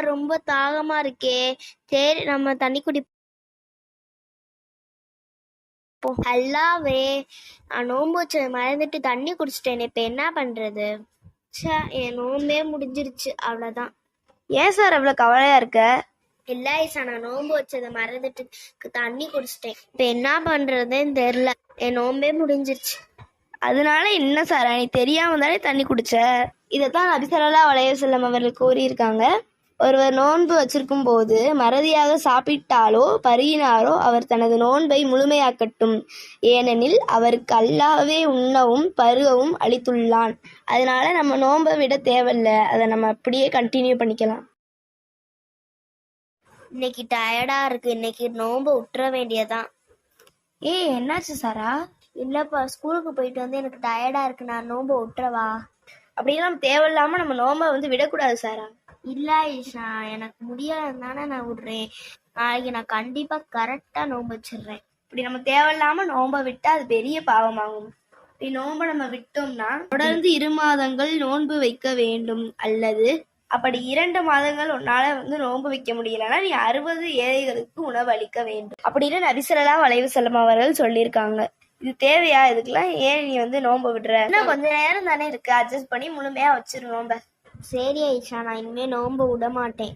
ரொம்ப தாகமா இருக்கே. சரி நம்ம தண்ணி குடிப்போம். அல்லாவே, நான் நோன்பு வச்சதை மறந்துட்டு தண்ணி குடிச்சிட்டேன். இப்ப என்ன பண்றது? என் நோம்பே முடிஞ்சிருச்சு, அவ்வளவுதான். ஏன் சார் அவ்வளவு கவலையா இருக்க? இல்ல ஐசா, நான் நோன்பு வச்சதை மறந்துட்டு தண்ணி குடிச்சிட்டேன். இப்ப என்ன பண்றதுன்னு தெரியல. என் நோம்பே முடிஞ்சிருச்சு. அதனால என்ன சார், நீ தெரியாம தானே தண்ணி குடிச்ச? இதைத்தான் நபி ஸல்லல்லாஹு அலைஹி வஸல்லம் அவர்கள் கூறியிருக்காங்க. ஒருவர் நோன்பு வச்சிருக்கும் போது மறதியாக சாப்பிட்டாலோ பருகினாரோ அவர் தனது நோன்பை முழுமையாக்கட்டும், ஏனெனில் அவருக்கு அல்லாஹ்வே உண்ணவும் பருகவும் அளித்துள்ளான். அதனால நம்ம நோன்பை விட தேவையில்ல, அதை நம்ம அப்படியே கண்டினியூ பண்ணிக்கலாம். இன்னைக்கு டயர்டா இருக்கு. இன்னைக்கு நோன்பு விட்டுற வேண்டியதான். என்னாச்சு சாரா? இல்லப்பா, ஸ்கூலுக்கு போயிட்டு வந்து எனக்கு டயர்டா இருக்கு. நான் நோன்பு விட்டுறவா? அப்படியெல்லாம் தேவையில்லாம நம்ம நோன்பை விடக்கூடாது சாரா. இல்ல ஐஷா, எனக்கு முடியாதுதானே நான் விடுறேன். நாளைக்கு நான் கண்டிப்பா கரெக்டா நோன்பு வச்சிடுறேன். இப்படி நம்ம தேவையில்லாம நோன்பை விட்டா அது பெரிய பாவமாகும். இப்படி நோன்பை நம்ம விட்டோம்னா தொடர்ந்து 2 மாதங்கள் நோன்பு வைக்க வேண்டும், அல்லது அப்படி 2 மாதங்கள் உன்னால நோன்பு வைக்க முடியலன்னா நீ 60 ஏழைகளுக்கு உணவு அளிக்க வேண்டும் அப்படின்னு நபி ஸல்லல்லாஹு அலைஹி வஸல்லம் அவர்கள் சொல்லியிருக்காங்க. இது தேவையா? இதுக்கெல்லாம் ஏன் நீ நோன்பு விடுற? இன்னும் கொஞ்ச நேரம் தானே இருக்கு, அட்ஜஸ்ட் பண்ணி முழுமையா வச்சிரு நோன்ப. சரி ஐஷா, நான் இனிமே நோன்பு விட மாட்டேன்.